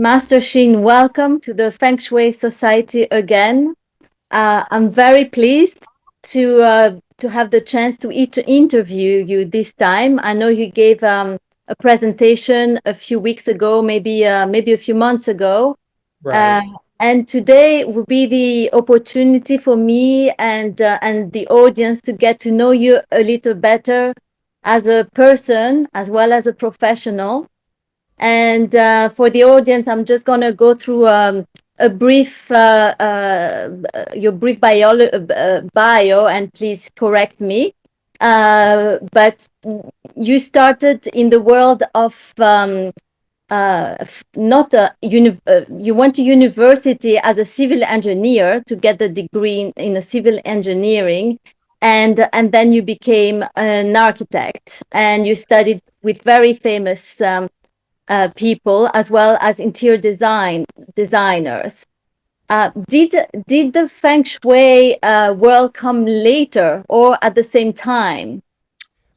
Master Shin, welcome to the Feng Shui Society again. I'm very pleased to have the chance to interview you this time. I know you gave a presentation a few weeks ago, maybe a few months ago, uh, Right. and today will be the opportunity for me and the audience to get to know you a little better as a person as well as a professional. And for the audience, I'm just going to go through a brief, your brief bio, and please correct me. But you started in the world of not you went to university as a civil engineer to get the degree in a civil engineering, and then you became an architect, and you studied with very famous people as well as interior designers. Did the Feng Shui world come later or at the same time?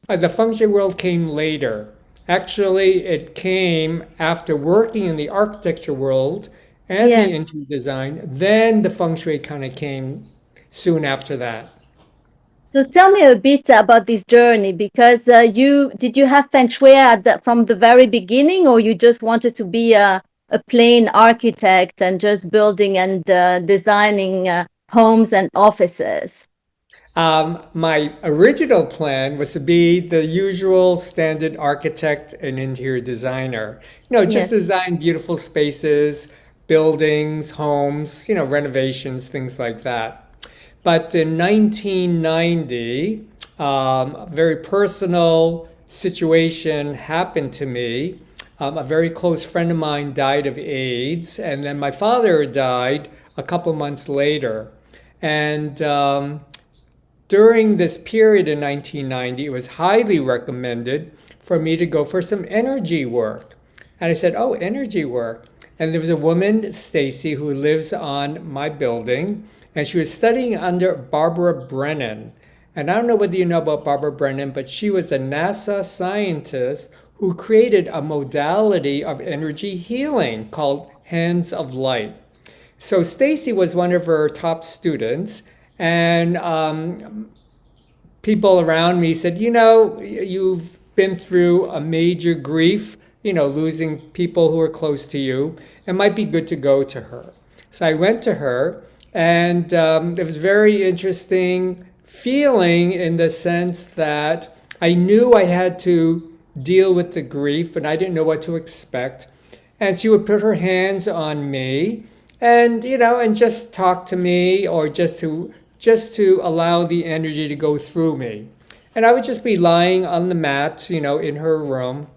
The feng shui world came later. Actually, it came after working in the architecture world and Yeah. the interior design. Then the feng shui kind of came soon after that. So tell me a bit about this journey, because you did you have Feng Shui from the very beginning, or you just wanted to be a plain architect and just building and designing homes and offices? My original plan was to be the usual standard architect and interior designer. Yeah. Just design beautiful spaces, buildings, homes, renovations, things like that. But in 1990, a very personal situation happened to me. A very close friend of mine died of AIDS, and then my father died a couple months later. And during this period in 1990, it was highly recommended for me to go for some energy work. And I said, "Oh, energy work." And there was a woman, Stacy, who lives on my building, and she was studying under Barbara Brennan. And I don't know whether you know about Barbara Brennan, but she was a NASA scientist who created a modality of energy healing called Hands of Light. So Stacy was one of her top students, and people around me said, you've been through a major grief, losing people who are close to you. It might be good to go to her. So I went to her, and it was very interesting feeling in the sense that I knew I had to deal with the grief, but I didn't know what to expect. And she would put her hands on me and just talk to me, or just to allow the energy to go through me. And I would just be lying on the mat, in her room,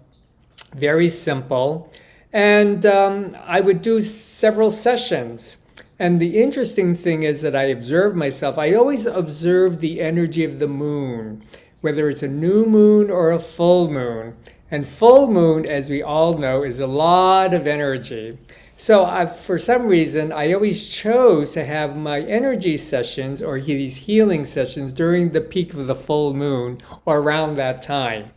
very simple. And I would do several sessions. And the interesting thing is that I observed myself. I always observe the energy of the moon, whether it's a new moon or a full moon. And full moon, as we all know, is a lot of energy. So for some reason, I always chose to have my energy sessions or these healing sessions during the peak of the full moon or around that time.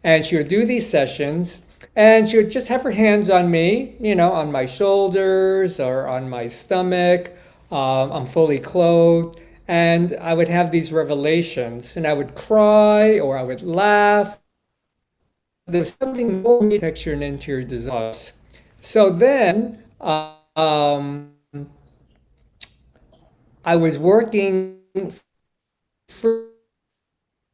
And she would do these sessions, and she would just have her hands on me, on my shoulders or on my stomach. I'm fully clothed. And I would have these revelations, and I would cry or I would laugh. There's something more architecture and interior design. So then I was working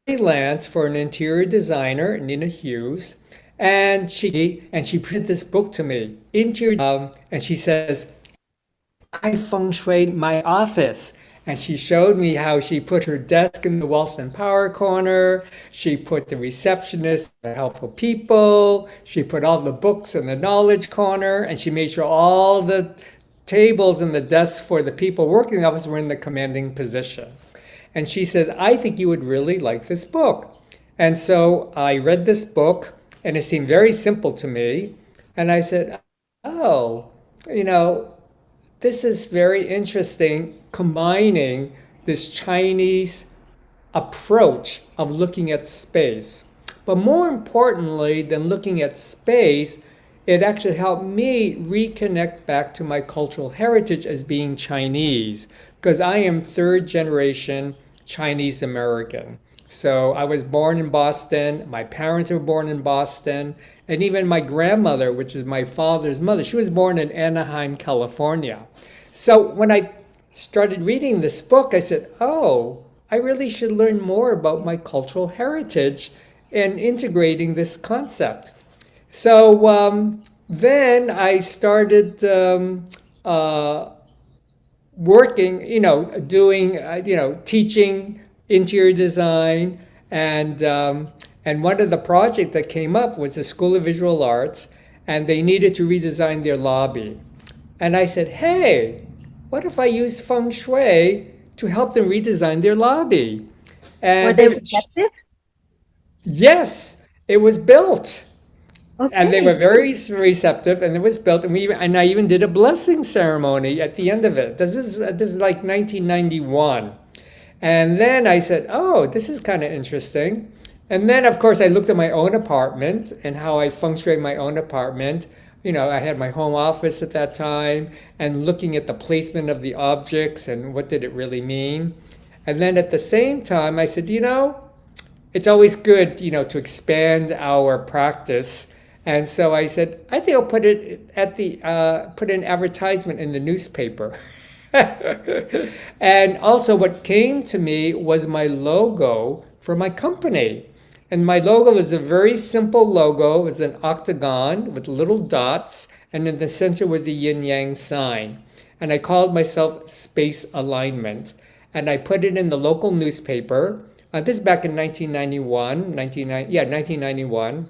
freelance for an interior designer, Nina Hughes, and she printed this book to me, interior, and she says, "I feng shuied my office." And she showed me how she put her desk in the wealth and power corner. She put the receptionist, the helpful people. She put all the books in the knowledge corner. And she made sure all the tables and the desks for the people working in the office were in the commanding position. And she says, "I think you would really like this book." And so I read this book, and it seemed very simple to me. And I said, "Oh, you know, this is very interesting, combining this Chinese approach of looking at space. But more importantly than looking at space it actually helped me reconnect back to my cultural heritage as being Chinese, because I am third generation Chinese American. So I was born in Boston, my parents were born in Boston, and even my grandmother, which is my father's mother, she was born in Anaheim, California. So when I started reading this book, I said, oh, I really should learn more about my cultural heritage and integrating this concept. So then I started working, doing, teaching interior design, and one of the projects that came up was the School of Visual Arts, and they needed to redesign their lobby. And I said, hey, what if I used Feng Shui to help them redesign their lobby? Were And they they said, receptive? yes, it was built. And they Okay, were very receptive, and it was built, and I even did a blessing ceremony at the end of it. This is like 1991, and then I said, "Oh, this is kind of interesting." And then, of course, I looked at my own apartment and how I feng shui my own apartment. I had my home office at that time, and looking at the placement of the objects and what did it really mean. And then at the same time, I said, it's always good, to expand our practice. And so I said, I think I'll put it at the put an advertisement in the newspaper. And also, what came to me was my logo for my company. And my logo was a very simple logo. It was an octagon with little dots, and in the center was a yin yang sign. And I called myself Space Alignment. And I put it in the local newspaper. This is back in 1991, 1991,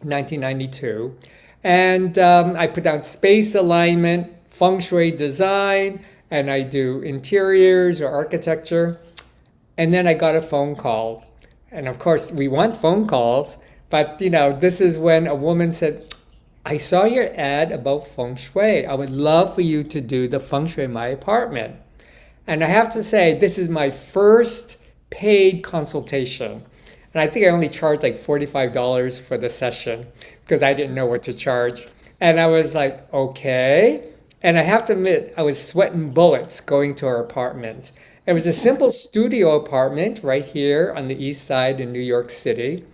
1992. And I put down space alignment, feng shui design, and I do interiors or architecture. And then I got a phone call. And of course, we want phone calls, but this is when a woman said, I saw your ad about feng shui. I would love for you to do the feng shui in my apartment. And I have to say, this is my first paid consultation. And I think I only charged like $45 for the session because I didn't know what to charge. And I was like, okay. And I have to admit, I was sweating bullets going to her apartment. It was a simple studio apartment right here on the east side in New York City.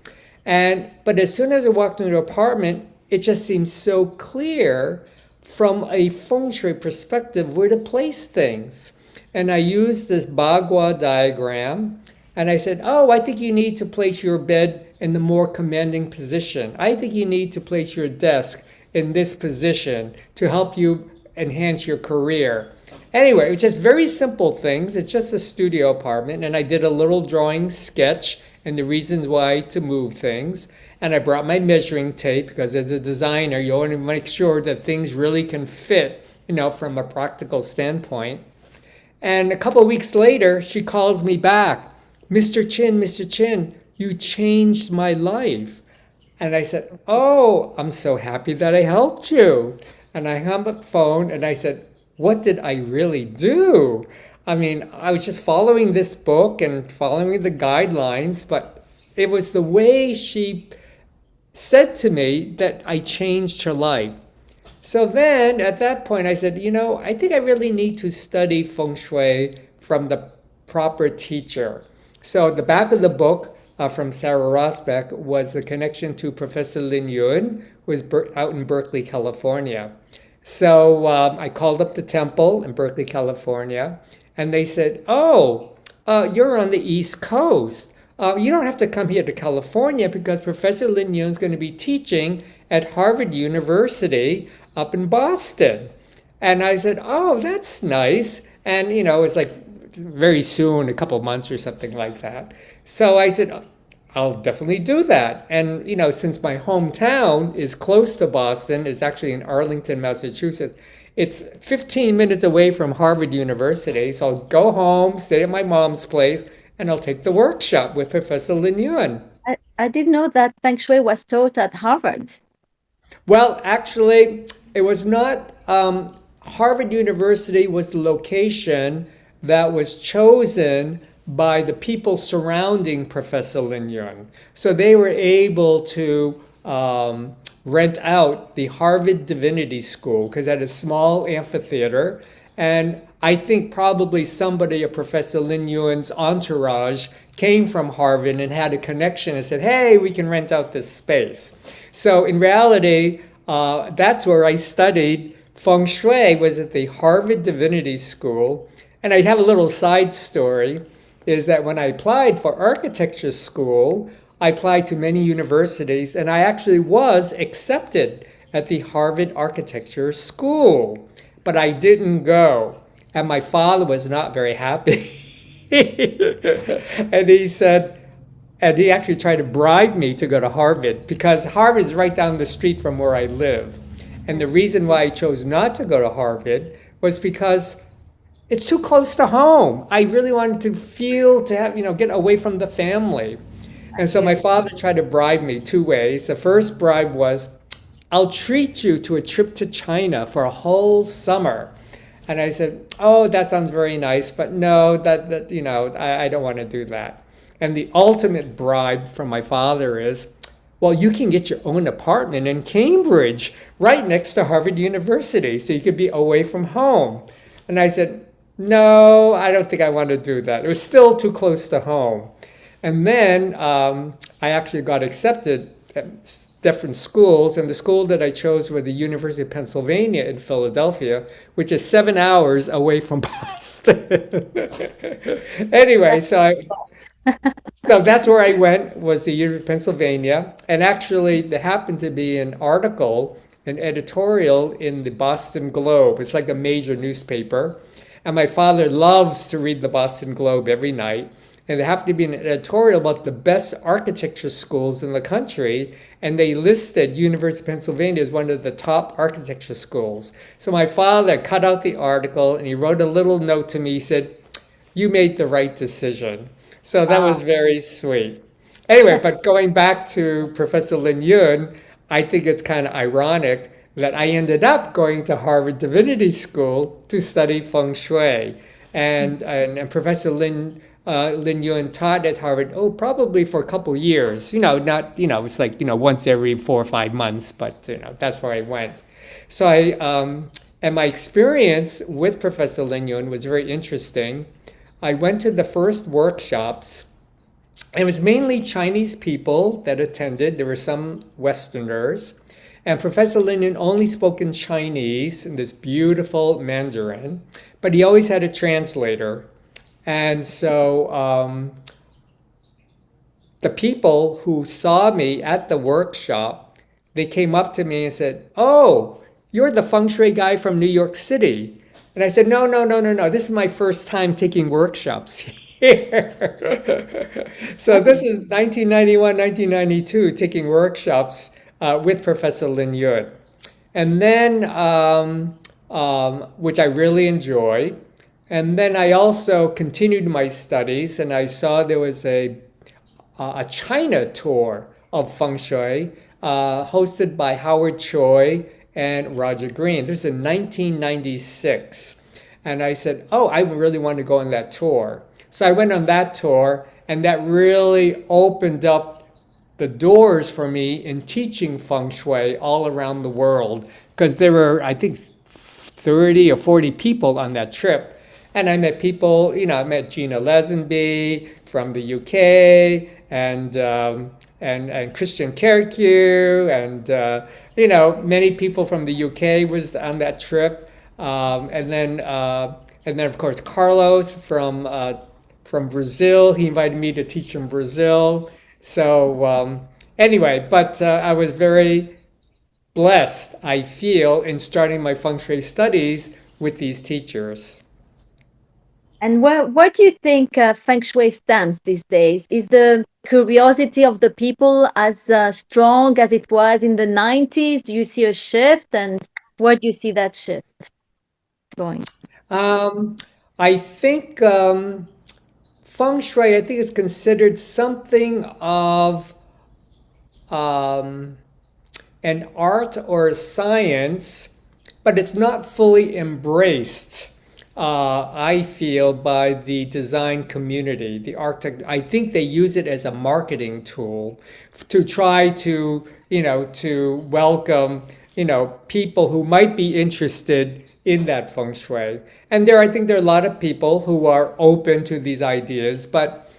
But as soon as I walked into the apartment, it just seemed so clear from a feng shui perspective where to place things. And I used this Bagua diagram, and I said, oh, I think you need to place your bed in the more commanding position. I think you need to place your desk in this position to help you enhance your career. Anyway, it was just very simple things. It's just a studio apartment, and I did a little drawing sketch and the reasons why to move things. And I brought my measuring tape because as a designer, you want to make sure that things really can fit, from a practical standpoint. And a couple of weeks later, she calls me back. Mr. Chin, you changed my life. And I said, oh, I'm so happy that I helped you. And I hung up the phone and I said, what did I really do? I mean, I was just following this book and following the guidelines, but it was the way she said to me that I changed her life. So then at that point, I said, I think I really need to study feng shui from the proper teacher. So the back of the book from Sarah Rosbeck was the connection to Professor Lin Yun, who was out in Berkeley, California. So I called up the temple in Berkeley, California, and they said, oh, you're on the East Coast. You don't have to come here to California because Professor Lin Yun is going to be teaching at Harvard University up in Boston. And I said, oh, that's nice. And, it's like very soon, a couple of months or something like that. So I said, I'll definitely do that. And, since my hometown is close to Boston, it's actually in Arlington, Massachusetts, it's 15 minutes away from Harvard University. So I'll go home, stay at my mom's place, and I'll take the workshop with Professor Lin Yun. I didn't know that Feng Shui was taught at Harvard. Well, actually, it was not. Harvard University was the location that was chosen by the people surrounding Professor Lin Yun. So they were able to rent out the Harvard Divinity School because it had a small amphitheater. And I think probably somebody, a Professor Lin Yuan's entourage, came from Harvard and had a connection and said, hey, we can rent out this space. So in reality, that's where I studied Feng Shui, was at the Harvard Divinity School. And I have a little side story, is that when I applied for architecture school, I applied to many universities and I actually was accepted at the Harvard Architecture School, but I didn't go. And my father was not very happy. And he said, and he actually tried to bribe me to go to Harvard because Harvard is right down the street from where I live. And the reason why I chose not to go to Harvard was because it's too close to home. I really wanted to feel to have, get away from the family. I And so get my it. father tried to bribe me two ways. The first bribe was, I'll treat you to a trip to China for a whole summer. And I said, oh, that sounds very nice, but no, I don't want to do that. And the ultimate bribe from my father is, well, you can get your own apartment in Cambridge, right next to Harvard University, so you could be away from home. And I said, no, I don't think I want to do that. It was still too close to home. And then I actually got accepted at different schools, and the school that I chose was the University of Pennsylvania in Philadelphia, which is 7 hours away from Boston. Anyway, That's so I, a lot. so that's where I went, was the University of Pennsylvania. And actually, there happened to be an article, an editorial in the Boston Globe. It's like a major newspaper. And my father loves to read the Boston Globe every night. And there happened to be an editorial about the best architecture schools in the country. And they listed University of Pennsylvania as one of the top architecture schools. So my father cut out the article and he wrote a little note to me. He said, you made the right decision. So that was Wow. very sweet. Anyway, but going back to Professor Lin Yun, I think it's kind of ironic that I ended up going to Harvard Divinity School to study Feng Shui. And Professor Lin Yun taught at Harvard, oh, probably for a couple years. Not, it's like, once every 4 or 5 months, but, that's where I went. So and my experience with Professor Lin Yun was very interesting. I went to the first workshops. It was mainly Chinese people that attended. There were some Westerners. And Professor Lin Yun only spoke in Chinese, in this beautiful Mandarin, but he always had a translator. And so the people who saw me at the workshop, they came up to me and said, oh, you're the feng shui guy from New York City. And I said, no, no, no, no, no. This is my first time taking workshops here. So That's this is 1991, 1992, taking workshops with Professor Lin Yun. And then, which I really enjoyed. And then I also continued my studies and I saw there was a China tour of Feng Shui hosted by Howard Choi and Roger Green. This is in 1996. And I said, oh, I really want to go on that tour. So I went on that tour, and that really opened up the doors for me in teaching Feng Shui all around the world. Because there were, I think, 30 or 40 people on that trip. And I met people, I met Gina Lesenby from the UK, and Christian Kerkew, many people from the UK was on that trip, and then of course Carlos from Brazil. He invited me to teach in Brazil. So anyway, but I was very blessed, I feel, in starting my feng shui studies with these teachers. And where do you think Feng Shui stands these days? Is the curiosity of the people as strong as it was in the 90s? Do you see a shift? And where do you see that shift going? Um, I think feng shui, I think, is considered something of um, an art or a science, but it's not fully embraced. I feel, by the design community, the architect. I think they use it as a marketing tool to try to, to welcome, people who might be interested in that feng shui. And I think there are a lot of people who are open to these ideas, but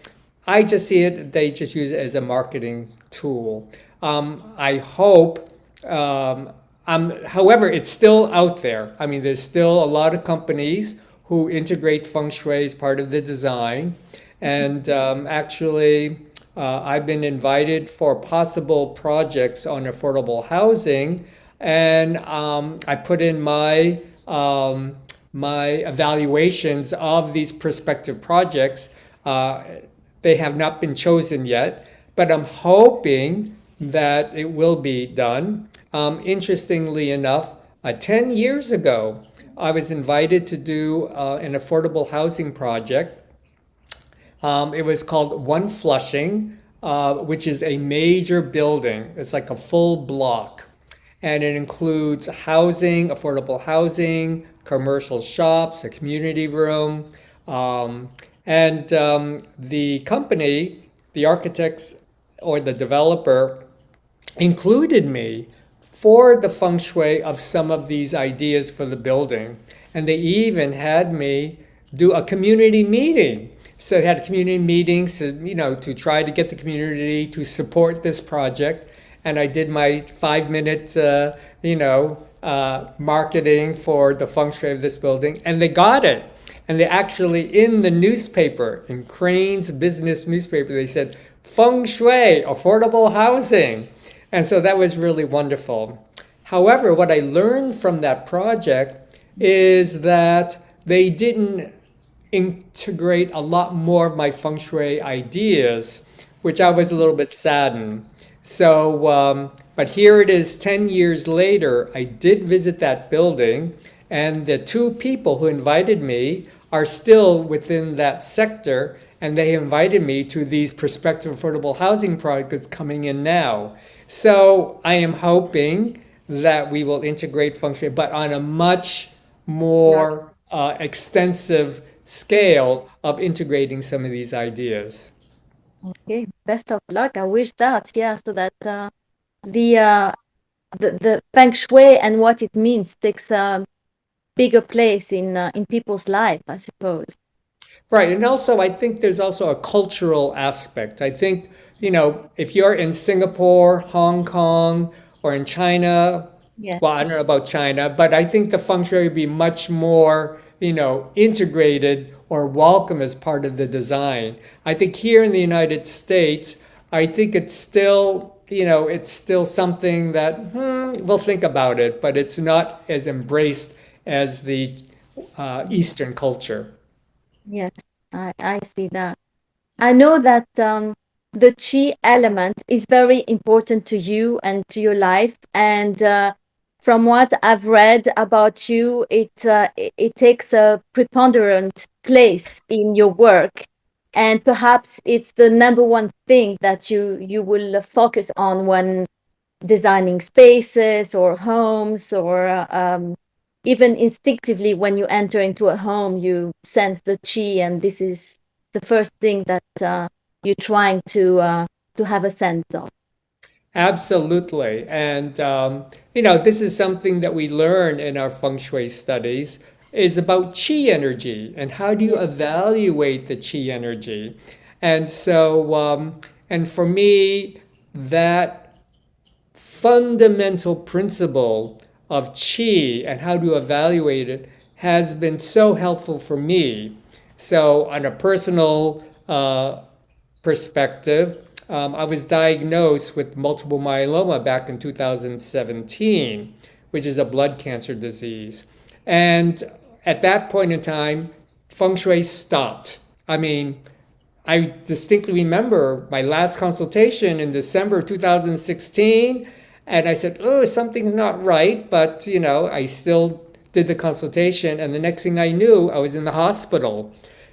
I just see it, they just use it as a marketing tool. I hope, however, it's still out there. I mean, there's still a lot of companies who integrate feng shui as part of the design. And actually, I've been invited for possible projects on affordable housing. And I put in my evaluations of these prospective projects. They have not been chosen yet, but I'm hoping that it will be done. Interestingly enough, 10 years ago, I was invited to do an affordable housing project. It was called One Flushing, which is a major building. It's like a full block. And it includes housing, affordable housing, commercial shops, a community room. And the company, the architects or the developer, included me for the feng shui of some of these ideas for the building. And they even had me do a community meeting. So they had community meetings to, to try to get the community to support this project. And I did my 5 minute, marketing for the feng shui of this building, and they got it. And they actually, in the newspaper, in Crane's business newspaper, they said, Feng Shui, affordable housing. And so that was really wonderful. However, what I learned from that project is that they didn't integrate a lot more of my feng shui ideas, which I was a little bit saddened. So, but here it is 10 years later, I did visit that building, and the two people who invited me are still within that sector, and they invited me to these prospective affordable housing projects coming in now. So I am hoping that we will integrate feng shui, but on a much Not more extensive scale of integrating some of these ideas. okay. Best of luck. I wish that, yeah, so that the uh, the feng shui and what it means takes a bigger place in people's life, I suppose. Right. And also, I think there's also a cultural aspect. I think, if you're in Singapore, Hong Kong, or in China, Yeah. well, I don't know about China, but I think the feng shui would be much more, integrated or welcome as part of the design. I think here in the United States, I think it's still something that, we'll think about it, but it's not as embraced as the Eastern culture. Yes, I see that. I know that the chi element is very important to you and to your life. And from what I've read about you, it takes a preponderant place in your work. And perhaps it's the number one thing that you will focus on when designing spaces or homes, or even instinctively when you enter into a home, you sense the chi, and this is the first thing that you're trying to have a sense of. Absolutely. And, this is something that we learn in our feng shui studies is about chi energy and how do you Yeah. evaluate the chi energy. And so, and for me, that fundamental principle of chi and how to evaluate it has been so helpful for me. So, on a personal perspective, I was diagnosed with multiple myeloma back in 2017, which is a blood cancer disease. And at that point in time, feng shui stopped. I mean, I distinctly remember my last consultation in December 2016, and I said, "Oh, something's not right," but I still did the consultation, and the next thing I knew, I was in the hospital.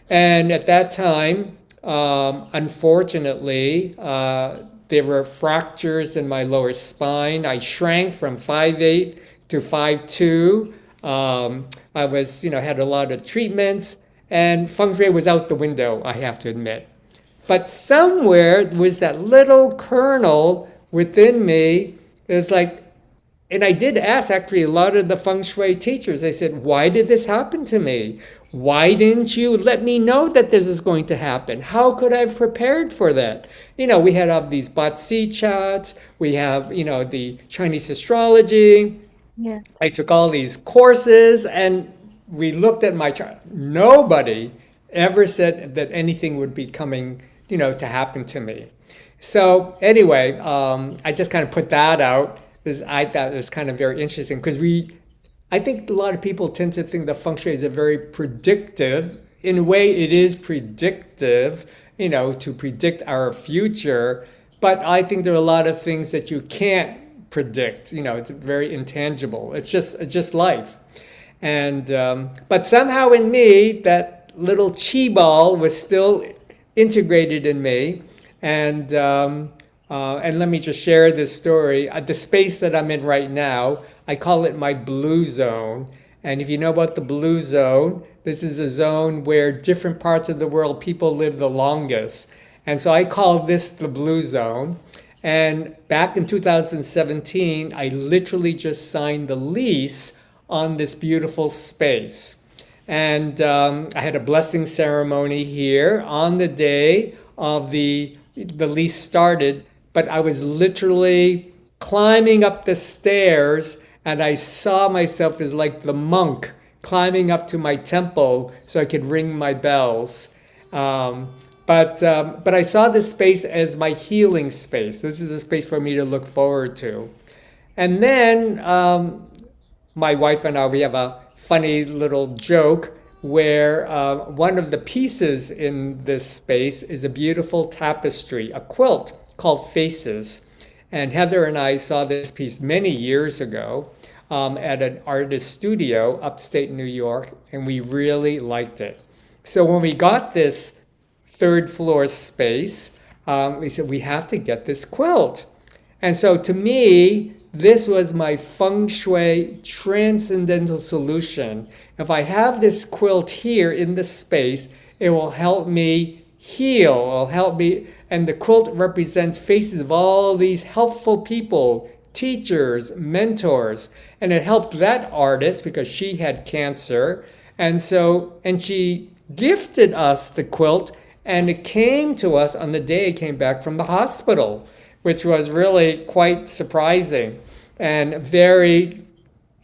And at that time, unfortunately, there were fractures in my lower spine. I shrank from 5'8" to 5'2". I was, had a lot of treatments, and feng shui was out the window, I have to admit. But somewhere was that little kernel within me. It was like, and I did ask actually a lot of the feng shui teachers. I said, why did this happen to me? Why didn't you let me know that this is going to happen? How could I have prepared for that? We had all these Batsi chats, we have, the Chinese astrology. Yeah. I took all these courses and we looked at my chart. Nobody ever said that anything would be coming, to happen to me. So anyway, I just kind of put that out because I thought it was kind of very interesting because I think a lot of people tend to think that feng shui is a very predictive. In a way, it is predictive, to predict our future. But I think there are a lot of things that you can't predict. It's very intangible. It's just life. And but somehow in me, that little chi ball was still integrated in me. And let me just share this story. The space that I'm in right now, I call it my blue zone. And if you know about the blue zone, this is a zone where different parts of the world people live the longest. And so I call this the blue zone. And back in 2017, I literally just signed the lease on this beautiful space. And I had a blessing ceremony here on the day of the lease started, but I was literally climbing up the stairs and I saw myself as like the monk climbing up to my temple so I could ring my bells. Um, but I saw this space as my healing space. This is a space for me to look forward to. And then my wife and I, we have a funny little joke where one of the pieces in this space is a beautiful tapestry, a quilt called Faces. And Heather and I saw this piece many years ago at an artist studio upstate New York, and we really liked it. So when we got this third floor space, we said, we have to get this quilt. And so to me, this was my feng shui transcendental solution. If I have this quilt here in this space, it will help me heal, it will help me. And the quilt represents faces of all these helpful people, teachers, mentors. And it helped that artist because she had cancer. And she gifted us the quilt, and it came to us on the day it came back from the hospital, which was really quite surprising and very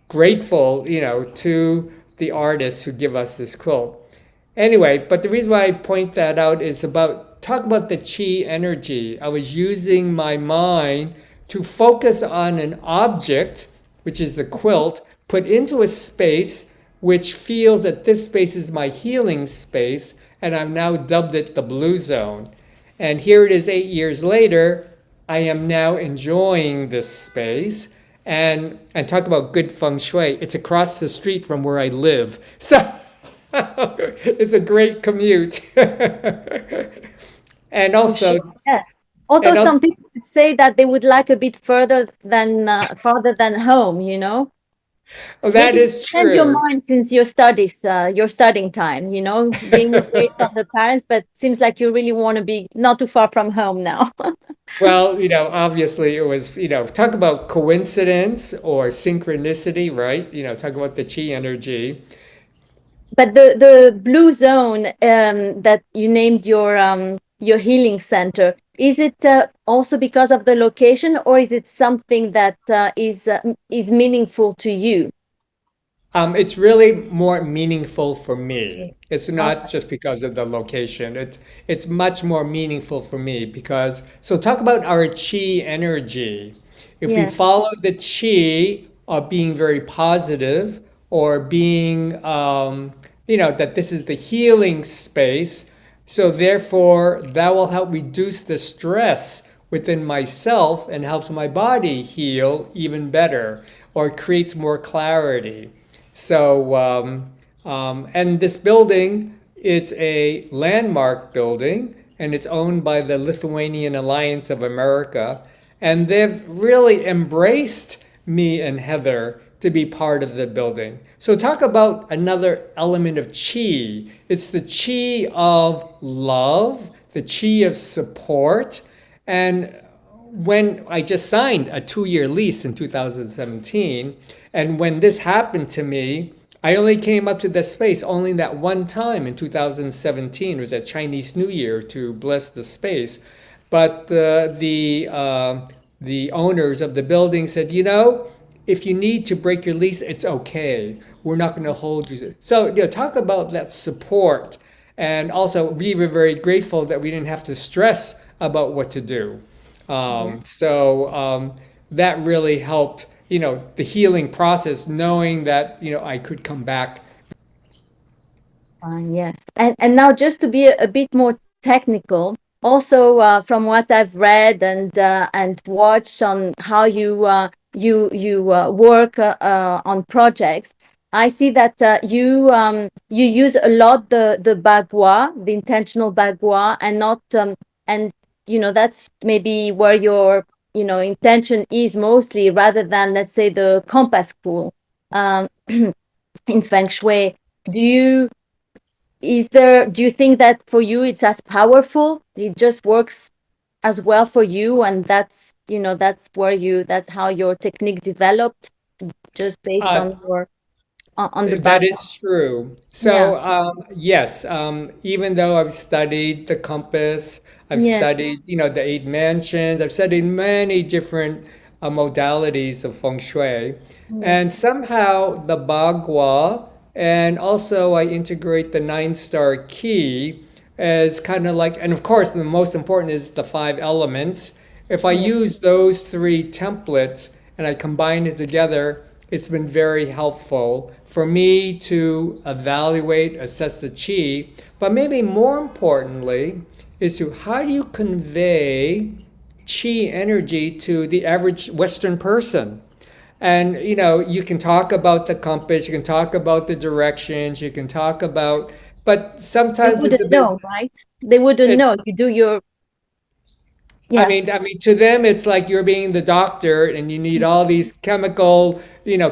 grateful, to the artists who give us this quilt. Anyway, but the reason why I point that out is talk about the chi energy. I was using my mind to focus on an object, which is the quilt, put into a space which feels that this space is my healing space, and I've now dubbed it the blue zone. And here it is 8 years later, I am now enjoying this space. And talk about good feng shui. It's across the street from where I live. So it's a great commute. and Oh, sure. also Yes. Although and also some people would say that they would like a bit farther than home, oh, that Maybe is spend your true. mind since your studies, your studying time, being away from the parents, but seems like you really want to be not too far from home now. Well, obviously it was, talk about coincidence or synchronicity, right? Talk about the chi energy. But the blue zone that you named your healing center, is it also because of the location, or is it something that is meaningful to you? It's really more meaningful for me. Okay. It's not Okay. just because of the location. It's much more meaningful for me because so talk about our chi energy. If we Yes. follow the chi of being very positive or being that this is the healing space, so therefore that will help reduce the stress within myself and helps my body heal even better or creates more clarity. And this building, it's a landmark building, and it's owned by the Lithuanian Alliance of America. And they've really embraced me and Heather to be part of the building. So talk about another element of chi. It's the chi of love, the chi of support. And when I just signed a 2-year lease in 2017, and when this happened to me, I only came up to this space only that one time in 2017. It was at Chinese New Year to bless the space. But the owners of the building said, if you need to break your lease, it's okay. We're not going to hold you. So, talk about that support. And also, we were very grateful that we didn't have to stress about what to do. So that really helped, the healing process, knowing that, I could come back. Yes. And now just to be a bit more technical, also from what I've read and watched on how you work on projects, I see that you use a lot the bagua, the intentional bagua, and not and that's maybe where your intention is mostly, rather than, let's say, the compass tool in Feng Shui. Do you do you think that for you it's as powerful, it just works as well for you, and that's how your technique developed, just based Uh, on your on the That background? is true. Yeah. So, yes, even though I've studied the compass, I've Yes. studied, the eight mansions, I've studied many different modalities of feng shui, Yes. and somehow the bagua, and also I integrate the nine-star key as kind of like, and of course, the most important is the five elements. If I Yes. use those three templates and I combine it together, it's been very helpful for me to evaluate, assess the chi, but maybe more importantly, is to how do you convey chi energy to the average Western person? And you can talk about the compass, you can talk about the directions, you can talk about, but They sometimes it's a wouldn't bit. know, right? They wouldn't know. You do your. I Yes. mean, I mean, to them, it's like you're being the doctor, and you need all these chemical,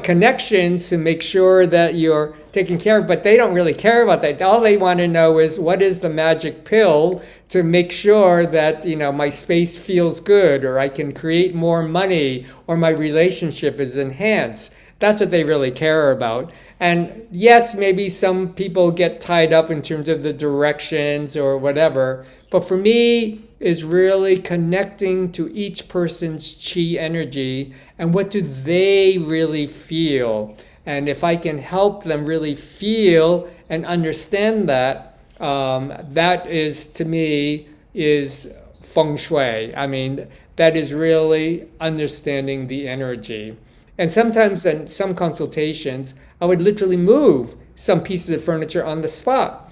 connections to make sure that you're taking care of. But they don't really care about that. All they want to know is what is the magic pill to make sure that my space feels good, or I can create more money, or my relationship is enhanced. That's what they really care about. And yes, maybe some people get tied up in terms of the directions or whatever. But for me, is really connecting to each person's chi energy and what do they really feel. And if I can help them really feel and understand that, that is to me is feng shui. I mean, that is really understanding the energy. And sometimes in some consultations, I would literally move some pieces of furniture on the spot,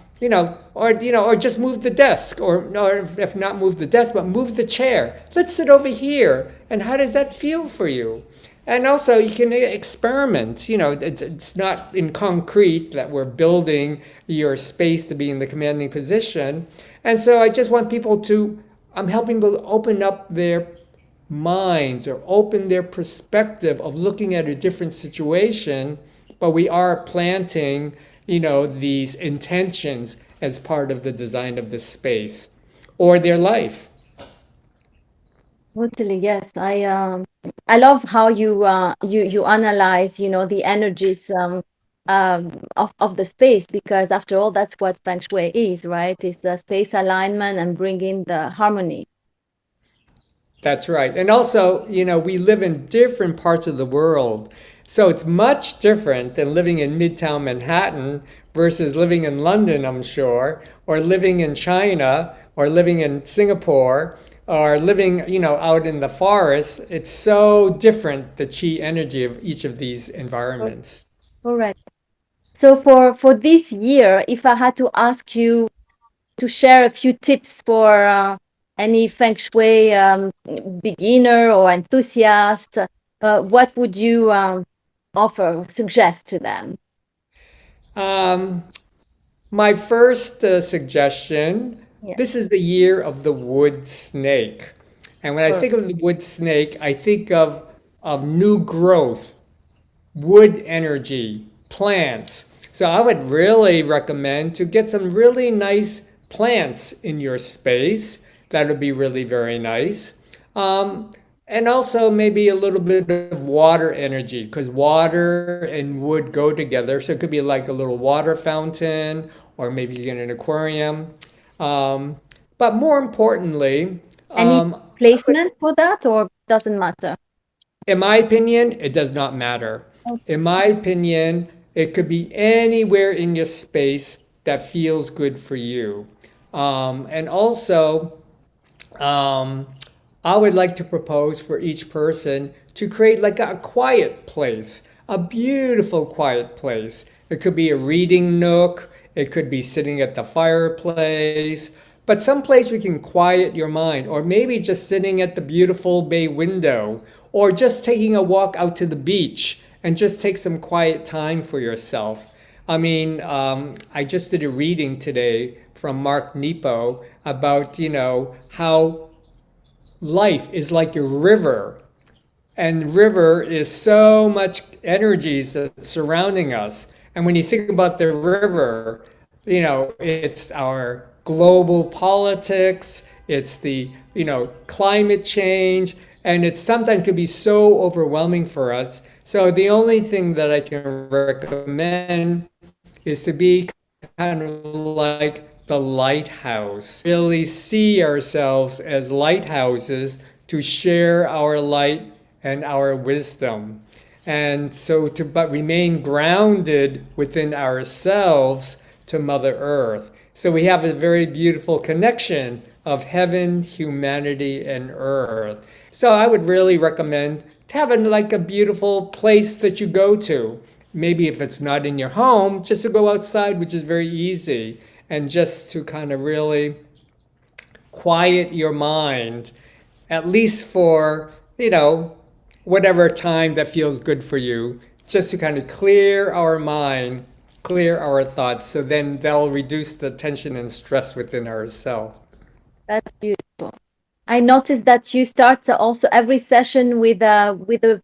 or just move the desk, or if not move the desk, but move the chair. Let's sit over here. And how does that feel for you? And also, you can experiment. It's not in concrete that we're building your space to be in the commanding position. And so, I just want people to. I'm helping people open up their minds or open their perspective of looking at a different situation, but we are planting, these intentions as part of the design of this space or their life. Totally, yes. I love how you analyze, the energies of the space, because after all, that's what Feng Shui is, right? It's the space alignment and bringing the harmony. That's right. And also, we live in different parts of the world. So it's much different than living in Midtown Manhattan versus living in London, I'm sure, or living in China, or living in Singapore, or living, out in the forest. It's so different, the chi energy of each of these environments. Correct. So for this year, if I had to ask you to share a few tips for any Feng Shui beginner or enthusiast, what would you suggest to them? Um, My first suggestion, Yeah. this is the year of the wood snake. And when I Or, think of the wood snake, I think of new growth, wood energy, plants. So I would really recommend to get some really nice plants in your space. That would be really very nice. Um, and also maybe a little bit of water energy because water and wood go together. So it could be like a little water fountain or maybe you get an aquarium. Um, but more importantly, Any I would placement for that, or doesn't matter? in my opinion, it does not matter. In my opinion, it could be anywhere in your space that feels good for you. And also, um, I would like to propose for each person to create like a quiet place, a beautiful quiet place. It could be a reading nook, it could be sitting at the fireplace, but some place we can quiet your mind, or maybe just sitting at the beautiful bay window, or just taking a walk out to the beach and just take some quiet time for yourself. I mean, I just did a reading today from Mark Nepo about, how life is like a river, and river is so much energies that's surrounding us. And when you think about the river, it's our global politics, it's the, climate change, and it sometimes could be so overwhelming for us. So the only thing that I can recommend is to be kind of like the lighthouse, really see ourselves as lighthouses to share our light and our wisdom. And so to but remain grounded within ourselves to Mother Earth. So we have a very beautiful connection of heaven, humanity, and earth. So I would really recommend having like a beautiful place that you go to. Maybe if it's not in your home, just to go outside, which is very easy, and just to kind of really quiet your mind, at least for, whatever time that feels good for you, just to kind of clear our mind, clear our thoughts, so then they'll reduce the tension and stress within ourselves. That's beautiful. I noticed that you start also every session with a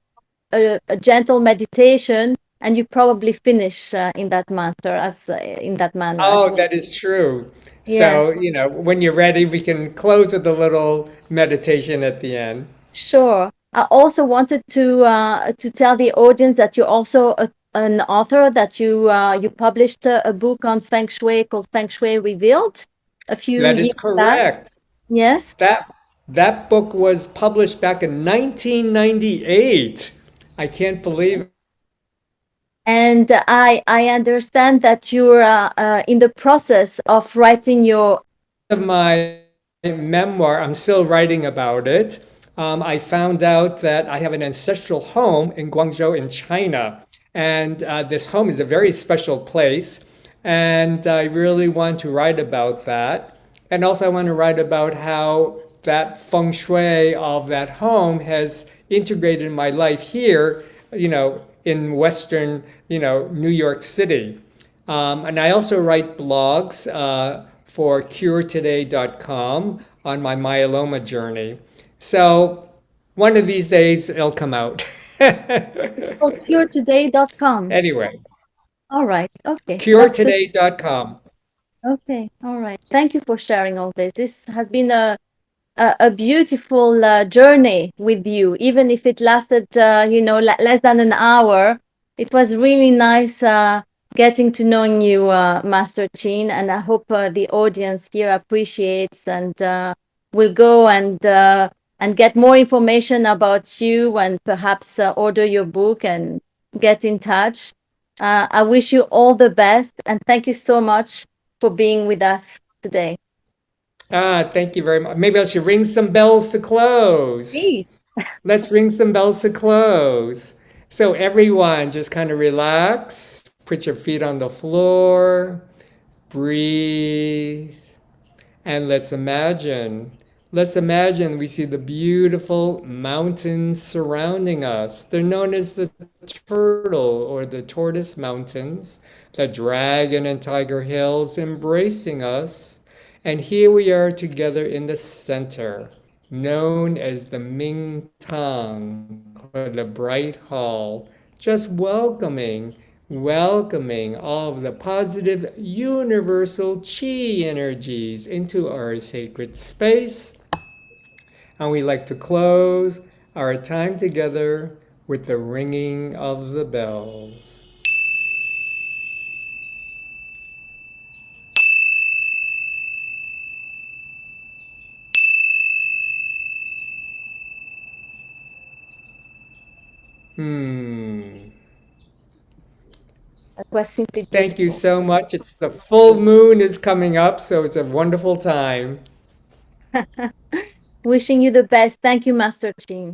gentle meditation, and you probably finish in that matter as in that manner as Oh, well. that is true. So, Yes. when you're ready, we can close with a little meditation at the end. Sure. I also wanted to tell the audience that you're also an author, that you published a book on Feng Shui called Feng Shui Revealed a few That is years back. correct. Yes. That that book was published back in 1998. I can't believe it. And I understand that you're in the process of writing your. Of my memoir, I'm still writing about it. I found out that I have an ancestral home in Guangzhou in China. And this home is a very special place. And I really want to write about that. And also, I want to write about how that feng shui of that home has integrated in my life here, in Western, New York City. And I also write blogs for curetoday.com on my myeloma journey. So one of these days it'll come out. It's called curetoday.com. Anyway, All right. Okay. That's good. curetoday.com. Okay. All right. Thank you for sharing all this. This has been a beautiful journey with you, even if it lasted, less than an hour. It was really nice getting to knowing you, Master Chin, and I hope the audience here appreciates and will go and get more information about you and perhaps order your book and get in touch. I wish you all the best and thank you so much for being with us today. Thank you very much. Maybe I should ring some bells to close. Please. Let's ring some bells to close. So everyone just kind of relax, put your feet on the floor, breathe. And let's imagine we see the beautiful mountains surrounding us. They're known as the Turtle or the Tortoise Mountains, the Dragon and Tiger Hills embracing us. And here we are together in the center, known as the Ming Tang or the Bright Hall. just welcoming all of the positive universal chi energies into our sacred space. And we like to close our time together with the ringing of the bells. Hmm. That was simply Thank you beautiful. so much. It's the full moon is coming up, so it's a wonderful time. Wishing you the best. Thank you, Master Chin.